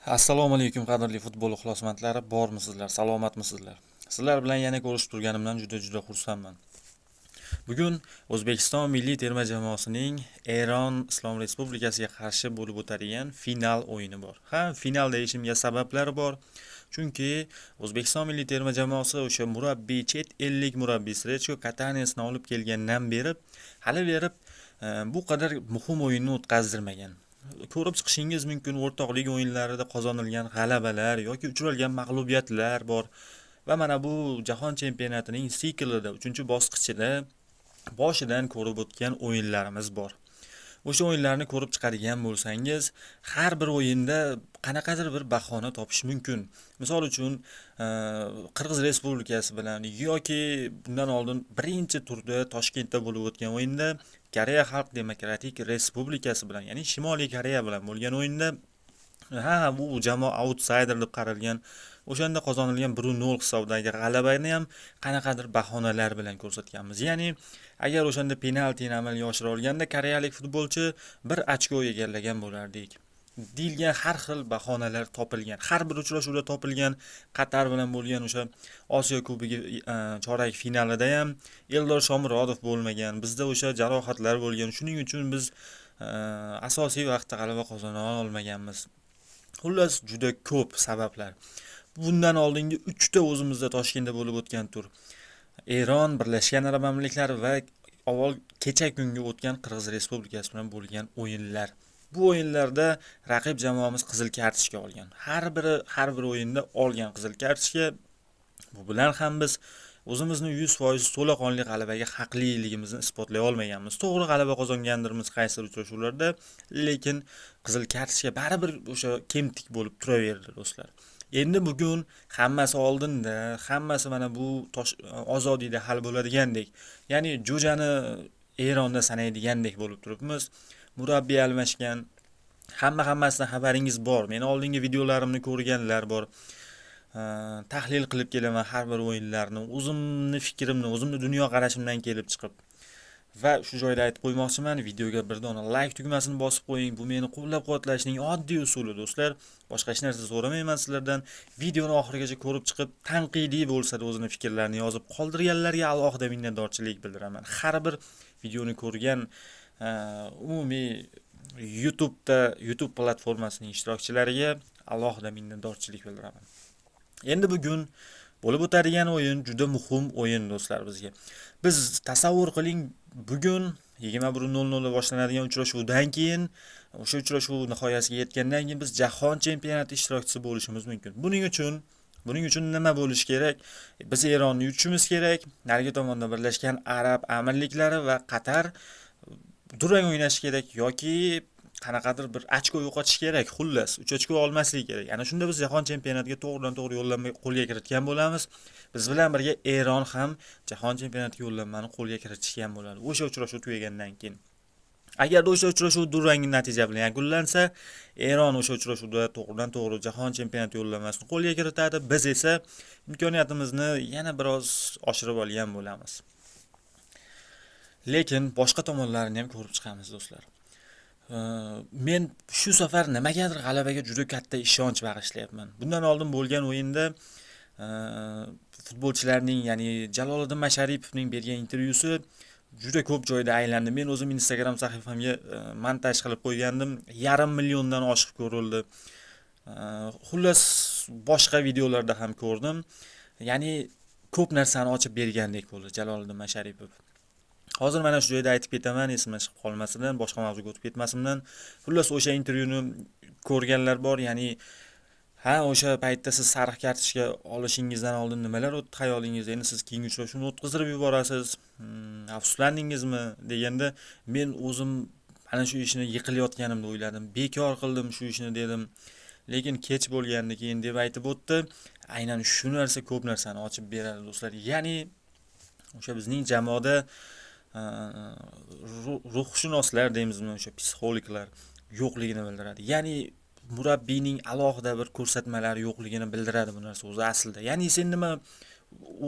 Assalomu alaykum qadrli futbol ixlosmandlari, bormisizlar, salomatmisizlar? Sizlar bilan yana ko'rishib turganimdan juda xursandman. Bugun O'zbekiston milliy terma jamoasining Eron Islom Respublikasiga qarshi bo'lib o'tadigan final o'yini bor. Final deyishimga sabablar bor. Chunki O'zbekiston milliy terma jamoasi o'sha murabbiy, chet ellik murabbiy Srechko Katanesni olib kelgandan beri hali berib bu qadar muhim o'yinni o'tkazdirmagan. Ko'rib chiqishingiz mumkin, o'rtoqlik o'yinlarida qozonilgan g'alabalar yoki uchralgan mag'lubiyatlar bor va mana bu jahon chempionatining siklida 3-bosqichida boshidan ko'rib o'tgan o'yinlarimiz bor. O'sha o'yinlarni ko'rib chiqadigan bo'lsangiz, har bir o'yinda qanaqadir bir bahona topish mumkin. Misol uchun, Qirg'iz Respublikasi bilan yoki bundan oldin birinchi turda Toshkentda bo'lib o'tgan o'yinda Koreya Xalq Demokratik Respublikasi bilan, ya'ni Shimoliy Koreya bilan bo'lgan o'yinda bu jamoa outsider deb qaralgan. O'shanda qozonilgan 1-0 hisobdagi g'alabani ham qanaqadir bahonalar bilan ko'rsatganmiz. Ya'ni agar o'shanda penaltini amalga oshira olganda koreyalik futbolchi 1 ochko egallagan bo'lardik deyilgan har xil bahonalar topilgan. Har bir uchrashuvda topilgan. Qatar bilan bo'lgan o'sha Osiyo Kubogi chorak finalida ham Eldor Shomurodov bo'lmagan. Bizda o'sha jarohatlar bo'lgan. Shuning uchun biz asosiy vaqtda g'alaba qozona olmaganmiz. Xullas juda ko'p sabablar. Bundan oldingi 3 ta o'zimizda Toshkentda bo'lib o'tgan tur. Eron, Birlashgan Arab Amirliklari va avval kecha kunga o'tgan Qirg'iz Respublikasi bilan bo'lgan o'yinlar. Bu o'yinlarda raqib jamoamiz qizil kartochka olgan. Har bir o'yinda olgan qizil kartochka. Bu bilan ham biz o'zimizni 100% to'laqonli g'alabaga haqliligimizni isbotlay olmaganmiz. To'g'ri g'alaba qozongandirmiz qaysidir uchrashuvlarda, lekin qizil kartochka baribir o'sha kemtik bo'lib turaverdi do'stlar. Endi bugun hammasi oldinda, hammasi mana bu ozodiyda hal bo'ladigandek, ya'ni jo'jani Eronda sanaydigandek bo'lib turibmiz. Murabbiy almashgan, hammasidan xabaringiz bor. Meni oldingi videolarimni ko'rganlar bor. Tahlil qilib kelaman har bir o'yinlarni, o'zimni fikrimni, o'zimni dunyo qarashimdan kelib chiqib. Va shu joyda aytib qo'ymoqchiman, videoga bir dona like tugmasini bosib qo'ying. Bu meni qo'llab-quvvatlashning oddiy usuli do'stlar. Boshqa hech narsa so'ramayman sizlardan. Videoni oxirigacha ko'rib chiqib, tanqidiy bo'lsa-da o'zini fikrlarini yozib qoldirganlarga alohida minnatdorchilik bildiraman. Har bir videoni ko'rgan umumiy YouTube platformasining ishtirokchilariga alohida minnatdorchilik bildiraman. Endi bugun bo'lib o'tadigan o'yin juda muhim o'yin do'stlar bizga. Biz tasavvur qiling, bugun 21:00 da boshlanadigan uchrashuvdan keyin, o'sha uchrashuv nihoyasiga yetgandan keyin biz jahon chempionati ishtirokchisi bo'lishimiz mumkin. Buning uchun nima bo'lishi kerak? Biz Eronni yutishimiz kerak. Narigi tomonda Birlashgan Arab Amirliklari va Qatar durang o'ynashi kerak yoki qanaqadir bir ochko yo'qotish kerak. Xullas 3 ochko olmaslik kerak. Ana shunda biz jahon chempionatiga to'g'ridan-to'g'ri yo'llanma qo'lga kiritgan bo'lamiz. Biz bilan birga Eron ham jahon chempionatiga yo'llanmani qo'lga kiritishgan bo'ladi. O'sha uchrashuv tugagandan keyin. Agar o'sha uchrashuv durang natija bilan yakunlansa, Eron o'sha uchrashuvda to'g'ridan-to'g'ri jahon chempionati yo'llanmasini qo'lga kiritadi. Biz esa imkoniyatimizni yana biroz oshirib olgan bo'lamiz. Lekin boshqa tomonlarini ham ko'rib chiqamiz do'stlar. Men shu safar nimagadir g'alabaga juda katta ishonch bag'ishlayapman. Bundan oldin bo'lgan o'yinda futbolchilarning, ya'ni Jaloliddin Masharipovning bergan intervyusi juda ko'p joyda aylandi. Men o'zim Instagram sahifamga montaj qilib qo'ygandim. 500 milliondan oshiq ko'rildi. Xullas boshqa videolarda ham ko'rdim. Ya'ni ko'p narsani ochib bergandek bo'ldi Jaloliddin Masharipov. Hozir mana shu joyda aytib ketaman, esimdan chiqib qolmasidan, boshqa mavzuga o'tib ketmasimdan. Xullas o'sha intervyuni ko'rganlar bor, ya'ni o'sha paytda siz sariq kartochka olishingizdan oldin nimalar o'tdi xayolingizda? Endi siz keyingi uchrashuvni o'tkazib yuborasiz. Afsuslandingizmi deganda, men o'zim ana shu ishni yiqilayotganimni o'yladim. Bekor qildim shu ishni dedim. Lekin kech bo'lgandi keyin deb aytib o'tdi. Aynan shu narsa ko'p narsani ochib beradi do'stlar. Ya'ni o'sha bizning jamoada ruhshunoslar deymizmi, o'sha psixologlar yo'qligini bildiradi. Ya'ni murabbiyning alohida bir ko'rsatmalari yo'qligini bildiradi bu narsa o'zi aslida. Ya'ni sen nima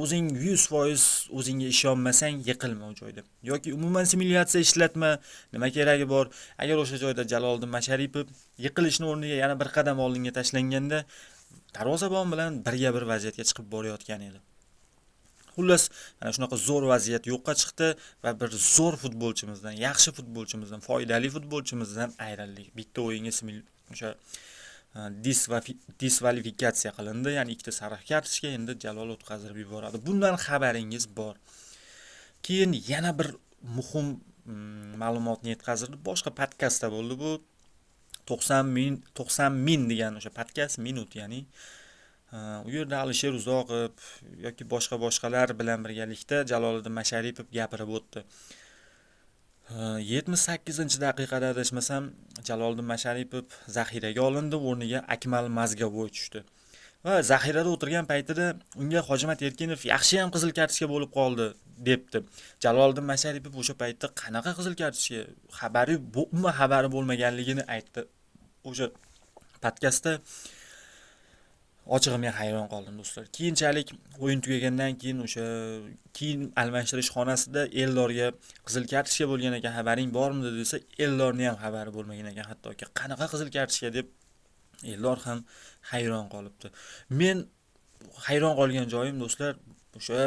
o'zing 100% o'zingga ishonmasang yiqilma u joyda. Yoki umuman simulyatsiya ishlatma, nima keragi bor? Agar o'sha joyda Jaloliddin Masharipov yiqilishni o'rniga yana bir qadam oldinga tashlanganda darvozabon bilan birga bir vaziyatga chiqib borayotgan edi. Xullas, mana shunaqa zo'r vaziyat yo'qqa chiqdi va bir zo'r futbolchimizdan, yaxshi futbolchimizdan, foydali futbolchimizdan ayrildik. Bitta o'yinga o'sha diskvalifikatsiya qilindi, ya'ni ikkita sariq kartochka endi Jalol o'tkazib yuboradi. Bundan xabaringiz bor. Keyin yana bir muhim ma'lumotni yetkazildi. Boshqa podkastda bo'ldi bu. 90 ming degan o'sha podkast minut, ya'ni u yerda Alisher Uzoqov yoki boshqalar bilan birgalikda Jaloliddin Masharipov gapirib o'tdi. 78-daqiqada adashmasam Jaloliddin Masharipov zaxiraga olindi, o'rniga Akmal Mazgavoy tushdi. Va zaxirada o'tirgan paytida unga Hojimat Erkinov yaxshi ham qizil kartochka bo'lib qoldi debdi. Jaloliddin Masharipov o'sha paytda qanaqa qizil kartochka xabari bo'lmaganligini aytdi. O'sha podkastda ochig'i men hayron qoldim do'stlar. Keyinchalik o'yin tugagandan keyin keyin almashtirish xonasida Eldorga qizil kartochka bo'lgan ekan, xabaring bormidi desa, Eldorning ham xabari bo'lmagan ekan, hattoki qanaqa qizil kartochka deb Eldor ham hayron qolibdi. Men hayron qolgan joyim do'stlar, o'sha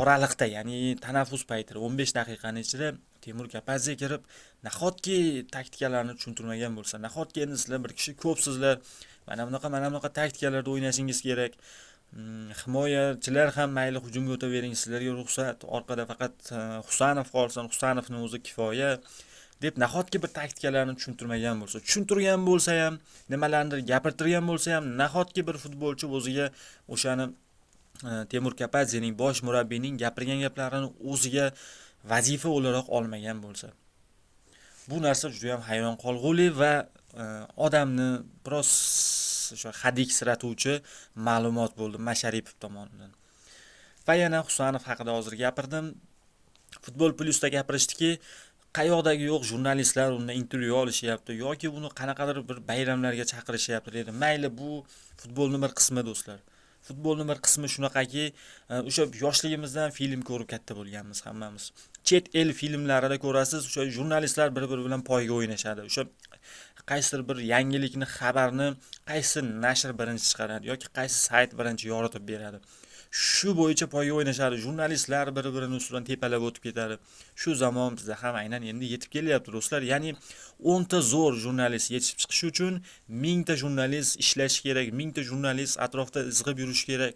oraliqda, ya'ni tanaffus paytida 15 daqiqaning ichida Temur Kapadze kirib, nahotki taktikalarni tushuntirmagan bo'lsa, nahotki endi sizlar bir kishi ko'psizlar, mana bunaqa taktikalarda o'ynashingiz kerak. Himoyachilar ham mayli hujumga o'tavering, sizlarga ruxsat, orqada faqat Husanov qolsin, Husanovning o'zi kifoya deb nahotki bir taktikalarni tushuntirmagan bo'lsa, tushuntirgan bo'lsa ham, nimalarnidir gapirtirgan bo'lsa ham, nahotki bir futbolchi o'ziga o'shani Temur Kapadzening, bosh murabbiyning gapirgan gaplarini o'ziga vazifa o'laroq olmagan bo'lsa. Bu narsa juda ham hayron qolg'uli va odamni biroz o'sha hadiksratuvchi ma'lumot bo'ldi Masharipov tomonidan. Va yana Husanov haqida hozir gapirdim. Futbol Plus'da gapirishdiki, qayoqdagi yo'q jurnalistlar undan intervyu olishyapti yoki uni qanaqadir bir bayramlarga chaqirishyapti dedi. Mayli, bu futbolning bir qismi do'stlar. Futbolning bir qismi shunaqaki, o'sha yoshligimizdan film ko'rib katta bo'lganmiz hammamiz. Chet el filmlarida ko'rasiz, o'sha jurnalistlar bir-biri bilan poyga o'ynashadi. O'sha qaysidir bir yangilikni, xabarni qaysi nashr birinchi chiqaradi yoki qaysi sayt birinchi yoritib beradi. Shu bo'yicha poyga o'ynashadi. Jurnalistlar bir-birini ustidan tepalab o'tib ketadi. Shu zamon bizda ham aynan endi yetib kelyapti do'stlar. Ya'ni 10 ta zo'r jurnalist yetishib chiqishi uchun 1000 ta jurnalist ishlashi kerak, 1000 ta jurnalist atrofda izg'ib yurishi kerak.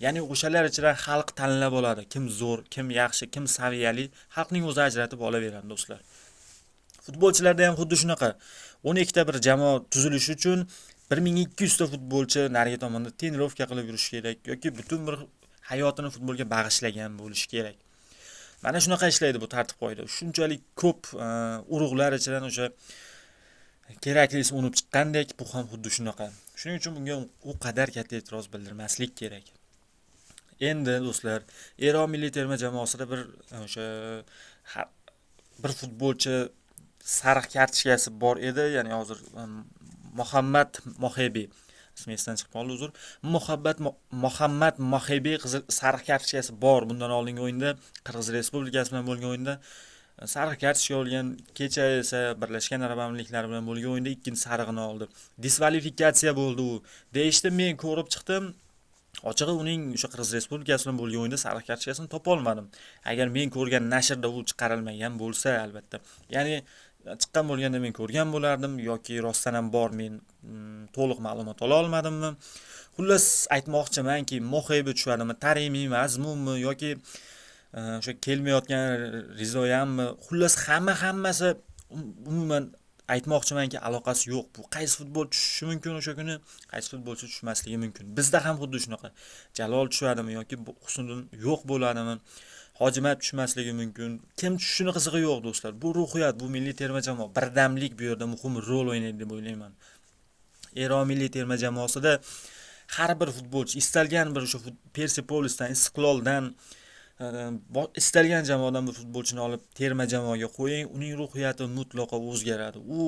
Ya'ni o'shalar ichidan xalq tanlab oladi. Kim zo'r, kim yaxshi, kim saviyali, xalqning o'zi ajratib olaveradi do'stlar. Futbolchilarda ham xuddi shunaqa. 12 ta bir jamoa tuzilishi uchun 1200 ta futbolchi nariga tomonda trenirovka qilib yurish kerak yoki butun bir hayotini futbolga bag'ishlagan bo'lishi kerak. Mana shunaqa ishlaydi bu tartib-qoida. Shunchalik ko'p urug'lar ichidan o'sha keraklisi unib chiqqandek, bu ham xuddi shunaqa. Shuning uchun bunga u qadar katta e'tiroz bildirmaslik kerak. Endi do'stlar, Eron milliy terma jamoasida bir futbolchi sariq kartochkasi bor edi, ya'ni hozir Muhammad Mohebi ismi esdan chiqib qoldi, uzr. Muhammad Mohebi sariq kartochkasi bor. Bundan oldingi o'yinda Qirg'iz Respublikasi bilan bo'lgan o'yinda sariq kartochka olgan, kecha esa Birlashgan Arab Amirliklari bilan bo'lgan o'yinda ikkinchi sarig'ini oldi. Diskvalifikatsiya bo'ldi u. Deyishdi, men ko'rib chiqdim. Ochig'i uning o'sha Qirg'iz Respublikasi bilan bo'lgan o'yinda sariq kartochkasini topa olmadim. Agar men ko'rgan nashrda u chiqarilmagan bo'lsa, albatta. Ya'ni chiqqan bo'lganda men ko'rgan bo'lardim yoki rostdan ham bor, men to'liq ma'lumot ola olmadimmi. Xullas aytmoqchimanki, Mohebi tushadimi, Tarimiymi, Azmunmi yoki o'sha kelmayotgan Rizoyanmi, xullas hammasi umuman aytmoqchimanki aloqasi yo'q. Bu qaysi futbol tushishi mumkin o'sha kuni, qaysi futbolchi tushmasligi mumkin. Bizda ham xuddi shunaqa. Jalol tushadimi yoki Husniddin yo'q bo'ladimi? Hojimat tushmasligi mumkin. Kim tushishini qizig'i yo'q do'stlar. Bu ruhiyat, bu milliy terma jamoa, birdamlik bu yerda muhim rol o'ynaydi deb o'ylayman. Eron milliy terma jamoasida har bir futbolchi istalgan bir o'sha Persepolisdan, Istiqloldan istalgan jamoadan bir futbolchini olib terma jamoaga qo'ying, uning ruhiyati mutlaqo o'zgaradi. U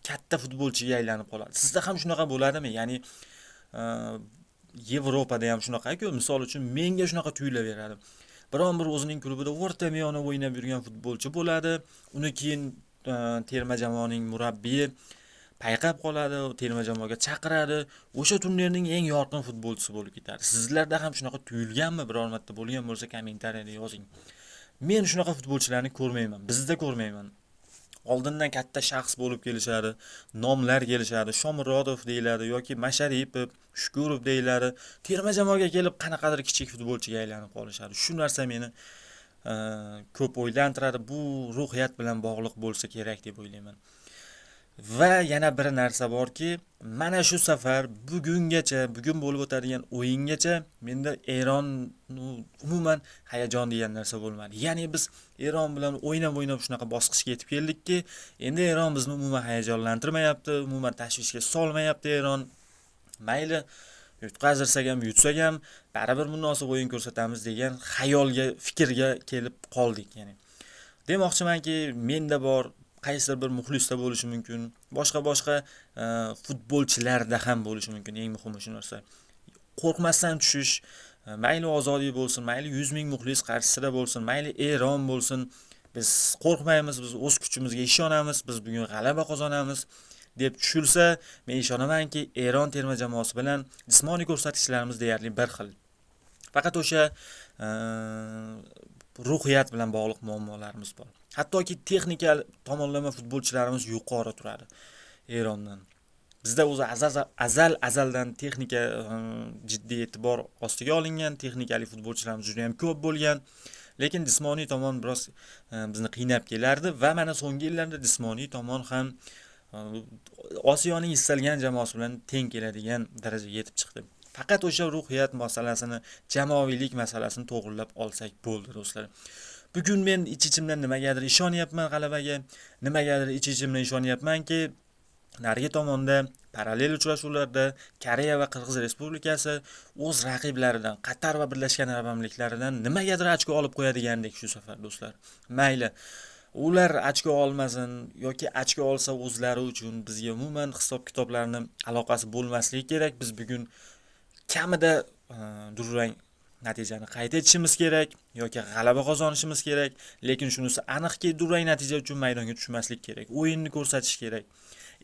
katta futbolchiga aylanib qoladi. Sizda ham shunaqa bo'ladimi? Ya'ni Yevropada ham shunaqa-ku, misol uchun menga shunaqa tuyulaveradi. Biron bir o'zining klubida o'rta miyona o'ynab yurgan futbolchi bo'ladi. Uni keyin terma jamoaning murabbiyi payqab qoladi, terma jamoaga chaqiradi. O'sha turnirning eng yorqin futbolchisi bo'lib ketadi. Sizlarda ham shunaqa tuyulganmi? Biror marta bo'lgan bo'lsa kommentariyada yozing. Men shunaqa futbolchilarni ko'rmayman. Bizda ko'rmayman. Oldindan katta shaxs bo'lib kelishadi, nomlar kelishadi, Shomurodov deyiladi yoki Masharipov, Shukurov deyiladi. Terma jamoaga kelib qanaqadir kichik futbolchiga aylanib qolishadi. Shu narsa meni ko'p o'ylantiradi. Bu ruhiyat bilan bog'liq bo'lsa kerak deb o'ylayman. Va yana bir narsa borki, mana shu safar bugun bo'lib o'tadigan o'yingacha menda Eron umuman hayajon degan narsa bo'lmadi. Ya'ni biz Eron bilan o'ynab shunaqa bosqichga yetib keldikki, endi Eron bizni umuman hayajonlantirmayapti, umuman tashvishga solmayapti Eron. Mayli yutqazirsak ham, yutsak ham baribir munosib o'yin ko'rsatamiz degan fikrga kelib qoldik, ya'ni. Demoqchimanki, menda bor, qaysidir bir muxlisda bo'lishi mumkin, boshqa futbolchilarda ham bo'lishi mumkin. Eng muhimi shu narsa. Qo'rqmasdan tushish, mayli Ozodiy bo'lsin, mayli 100 ming muxlis qarshisida bo'lsin, mayli Eron bo'lsin, biz qo'rqmaymiz, biz o'z kuchimizga ishonamiz, biz bugun g'alaba qozonamiz deb tushilsa, men ishonamanki, Eron terma jamoasi bilan jismoniy ko'rsatkichlarimiz deyarli bir xil. Faqat o'sha ruhiyat bilan bog'liq muammolarimiz bor. Hattoki texnikal tomonlama futbolchilarimiz yuqori turadi Erondan. Bizda o'zi azaldan texnika jiddiy e'tibor ostiga olingan, texnikali futbolchilarimiz juda ham ko'p bo'lgan, lekin jismoniy tomon biroz bizni qiynab kelardi va mana so'nggi yillarda jismoniy tomon ham Osiyoning istalgan jamoasi bilan teng keladigan darajaga yetib chiqdi. Faqat o'sha ruhiyat masalasini, jamoaviylik masalasini to'g'rilab olsak bo'ldi, do'stlar. Bugun men ich-ichimdan nimagadir ishonyapman g'alabaga, nimagadir ich-ichimdan ishonyapmanki, narigi tomonda parallel uchrashuvlarda Koreya va Qirg'iz Respublikasi o'z raqiblaridan, Qatar va Birlashgan Arab Amirliklaridan nimagadir ochko olib qo'yadigandek shu safar, do'stlar. Mayli ular ochko olmasin yoki ochko olsa o'zlari uchun bizga umuman hisob-kitoblarni aloqasi bo'lmasligi kerak. Biz bugun kamida durang natijani qayd etishimiz kerak yoki g'alaba qozonishimiz kerak, lekin shunisi aniqki, durang natija uchun maydonga tushmaslik kerak. O'yinni ko'rsatish kerak.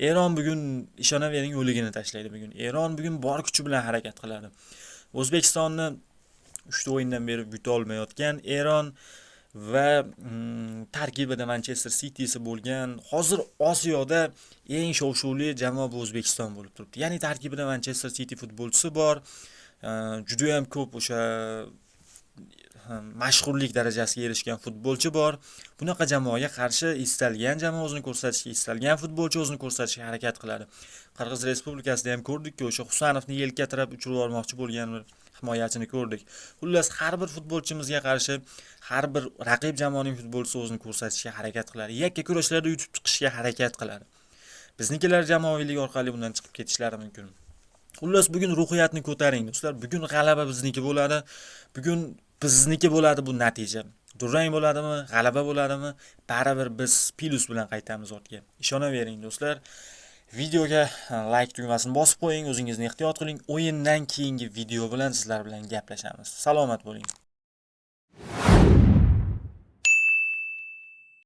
Eron bugun ishonavering yo'ligini tashlaydi bugun. Eron bugun bor kuchi bilan harakat qiladi. O'zbekistonni 3 ta o'yindan beri yuta olmayotgan Eron va tarkibida Manchester City'si bo'lgan, hozir Osiyoda eng shov-shuvli jamoa bu O'zbekiston bo'lib turibdi. Ya'ni tarkibida Manchester City futbolchisi bor. Juda ham ko'p o'sha mashhurlik darajasiga erishgan futbolchi bor. Bunaqa jamoaga qarshi istalgan jamoa o'zini ko'rsatishga, istalgan futbolchi o'zini ko'rsatishga harakat qiladi. Qirg'iz Respublikasida ham ko'rdikki, o'sha Husanovni yelka tirab uchirib yubormoqchi bo'lgan bir himoyachini ko'rdik. Xullas, har bir futbolchimizga qarshi har bir raqib jamoaning futbolchisi o'zini ko'rsatishga harakat qiladi. Yakka kurashlarda yutib chiqishga harakat qiladi. Biznikilar jamoaviylik orqali bundan chiqib ketishlari mumkin. Xullas, bugun ruhiyatni ko'taring, do'stlar. Bugun g'alaba bizniki bo'ladi. Bugun bizniki bo'ladi bu natija. Durang bo'ladimi, g'alaba bo'ladimi, baribir biz plus bilan qaytamiz ortga. Ishonavering, do'stlar. Videoga like tugmasini bosib qo'ying, o'zingizni ehtiyot qiling. O'yindan keyingi video bilan sizlar bilan gaplashamiz. Salomat bo'ling.